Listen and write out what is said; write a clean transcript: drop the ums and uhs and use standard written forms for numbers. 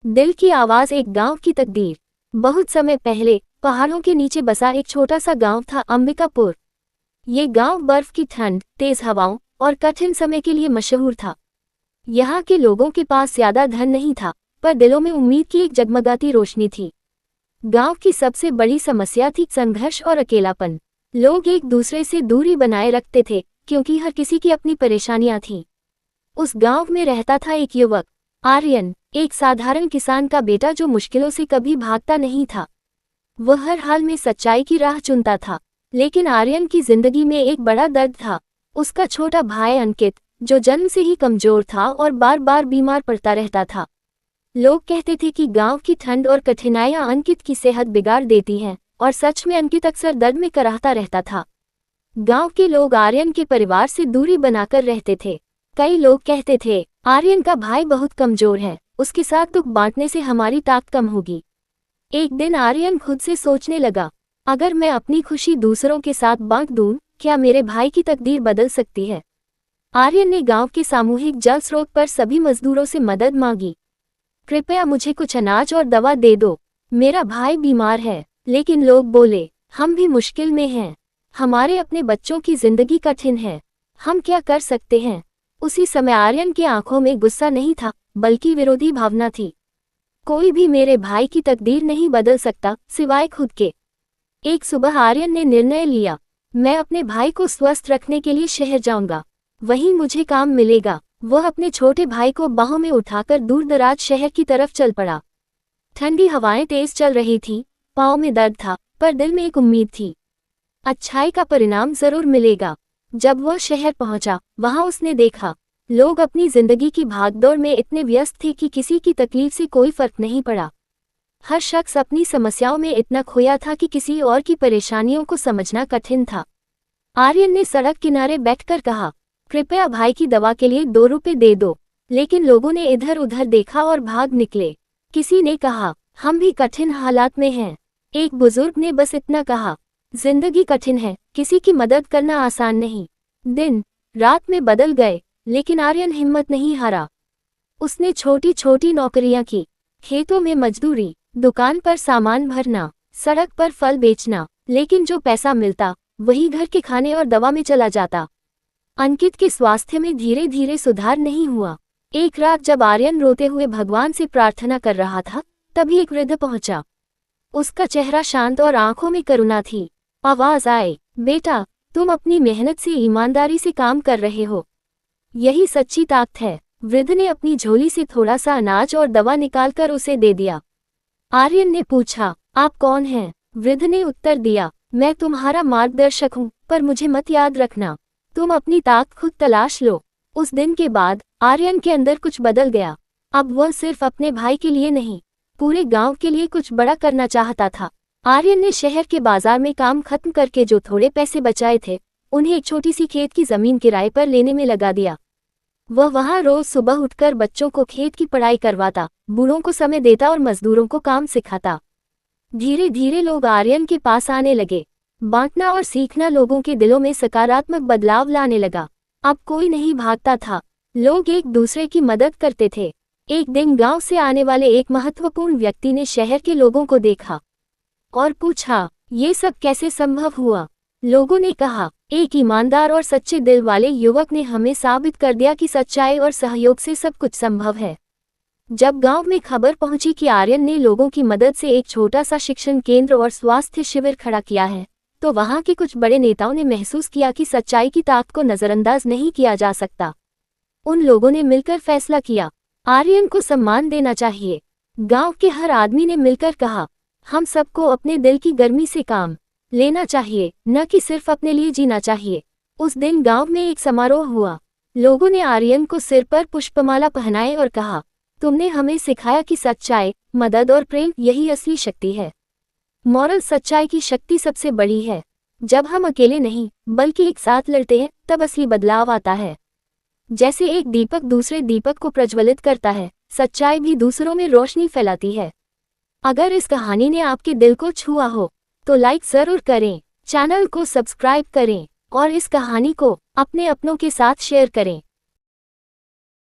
दिल की आवाज, एक गांव की तकदीर। बहुत समय पहले पहाड़ों के नीचे बसा एक छोटा सा गांव था, अंबिकापुर। ये गांव बर्फ की ठंड, तेज हवाओं और कठिन समय के लिए मशहूर था। यहाँ के लोगों के पास ज्यादा धन नहीं था, पर दिलों में उम्मीद की एक जगमगाती रोशनी थी। गांव की सबसे बड़ी समस्या थी संघर्ष और अकेलापन। लोग एक दूसरे से दूरी बनाए रखते थे, क्योंकि हर किसी की अपनी परेशानियां थीं। उस गांव में रहता था एक युवक, आर्यन, एक साधारण किसान का बेटा जो मुश्किलों से कभी भागता नहीं था। वह हर हाल में सच्चाई की राह चुनता था। लेकिन आर्यन की जिंदगी में एक बड़ा दर्द था। उसका छोटा भाई अंकित, जो जन्म से ही कमजोर था और बार बार बीमार पड़ता रहता था। लोग कहते थे कि गांव की ठंड और कठिनाइयां अंकित की सेहत बिगाड़ देती हैं, और सच में अंकित अक्सर दर्द में कराहता रहता था। गांव के लोग आर्यन के परिवार से दूरी बनाकर रहते थे। कई लोग कहते थे, आर्यन का भाई बहुत कमजोर है, उसके साथ दुख बांटने से हमारी ताकत कम होगी। एक दिन आर्यन खुद से सोचने लगा, अगर मैं अपनी खुशी दूसरों के साथ बांट दूं, क्या मेरे भाई की तकदीर बदल सकती है। आर्यन ने गांव के सामूहिक जल स्रोत पर सभी मजदूरों से मदद मांगी। कृपया मुझे कुछ अनाज और दवा दे दो, मेरा भाई बीमार है। लेकिन लोग बोले, हम भी मुश्किल में हैं, हमारे अपने बच्चों की जिंदगी कठिन है, हम क्या कर सकते हैं। उसी समय आर्यन की आंखों में गुस्सा नहीं था, बल्कि विरोधी भावना थी। कोई भी मेरे भाई की तकदीर नहीं बदल सकता, सिवाय खुद के। एक सुबह आर्यन ने निर्णय लिया, मैं अपने भाई को स्वस्थ रखने के लिए शहर जाऊंगा, वहीं मुझे काम मिलेगा। वह अपने छोटे भाई को बाहों में उठाकर दूर-दराज शहर की तरफ चल पड़ा। ठंडी हवाएं तेज चल रही थी, पाँव में दर्द था, पर दिल में एक उम्मीद थी, अच्छाई का परिणाम जरूर मिलेगा। जब वह शहर पहुंचा, वहां उसने देखा, लोग अपनी जिंदगी की भागदौड़ में इतने व्यस्त थे कि किसी की तकलीफ से कोई फर्क नहीं पड़ा। हर शख्स अपनी समस्याओं में इतना खोया था कि किसी और की परेशानियों को समझना कठिन था। आर्यन ने सड़क किनारे बैठकर कहा, कृपया भाई की दवा के लिए 2 रुपए दे दो। लेकिन लोगों ने इधर उधर देखा और भाग निकले। किसी ने कहा, हम भी कठिन हालात में हैं। एक बुजुर्ग ने बस इतना कहा, जिंदगी कठिन है, किसी की मदद करना आसान नहीं। दिन रात में बदल गए, लेकिन आर्यन हिम्मत नहीं हारा। उसने छोटी छोटी नौकरियां की, खेतों में मजदूरी, दुकान पर सामान भरना, सड़क पर फल बेचना, लेकिन जो पैसा मिलता वही घर के खाने और दवा में चला जाता। अंकित के स्वास्थ्य में धीरे धीरे सुधार नहीं हुआ। एक रात जब आर्यन रोते हुए भगवान से प्रार्थना कर रहा था, तभी एक वृद्ध पहुंचा। उसका चेहरा शांत और आंखों में करुणा थी। आवाज आए, बेटा, तुम अपनी मेहनत से ईमानदारी से काम कर रहे हो, यही सच्ची ताकत है। वृद्ध ने अपनी झोली से थोड़ा सा अनाज और दवा निकालकर उसे दे दिया। आर्यन ने पूछा, आप कौन हैं? वृद्ध ने उत्तर दिया, मैं तुम्हारा मार्गदर्शक हूँ, पर मुझे मत याद रखना, तुम अपनी ताकत खुद तलाश लो। उस दिन के बाद आर्यन के अंदर कुछ बदल गया। अब वह सिर्फ अपने भाई के लिए नहीं, पूरे गांव के लिए कुछ बड़ा करना चाहता था। आर्यन ने शहर के बाजार में काम खत्म करके जो थोड़े पैसे बचाए थे, उन्हें एक छोटी सी खेत की जमीन किराए पर लेने में लगा दिया। वह वहां रोज सुबह उठकर बच्चों को खेत की पढ़ाई करवाता, बूढ़ों को समय देता और मजदूरों को काम सिखाता। धीरे धीरे लोग आर्यन के पास आने लगे। बांटना और सीखना लोगों के दिलों में सकारात्मक बदलाव लाने लगा। अब कोई नहीं भागता था, लोग एक दूसरे की मदद करते थे। एक दिन गांव से आने वाले एक महत्वपूर्ण व्यक्ति ने शहर के लोगों को देखा और पूछा, ये सब कैसे संभव हुआ? लोगों ने कहा, एक ईमानदार और सच्चे दिल वाले युवक ने हमें साबित कर दिया कि सच्चाई और सहयोग से सब कुछ संभव है। जब गांव में खबर पहुंची कि आर्यन ने लोगों की मदद से एक छोटा सा शिक्षण केंद्र और स्वास्थ्य शिविर खड़ा किया है, तो वहां के कुछ बड़े नेताओं ने महसूस किया कि सच्चाई की ताकत को नजरअंदाज नहीं किया जा सकता। उन लोगों ने मिलकर फैसला किया, आर्यन को सम्मान देना चाहिए। गांव के हर आदमी ने मिलकर कहा, हम सबको अपने दिल की गर्मी से काम लेना चाहिए, न कि सिर्फ अपने लिए जीना चाहिए। उस दिन गांव में एक समारोह हुआ। लोगों ने आर्यन को सिर पर पुष्पमाला पहनाए और कहा, तुमने हमें सिखाया कि सच्चाई, मदद और प्रेम यही असली शक्ति है। मॉरल सच्चाई की शक्ति सबसे बड़ी है। जब हम अकेले नहीं, बल्कि एक साथ लड़ते हैं, तब असली बदलाव आता है। जैसे एक दीपक दूसरे दीपक को प्रज्वलित करता है, सच्चाई भी दूसरों में रोशनी फैलाती है। अगर इस कहानी ने आपके दिल को छुआ हो, तो लाइक जरूर करें, चैनल को सब्सक्राइब करें और इस कहानी को अपने अपनों के साथ शेयर करें।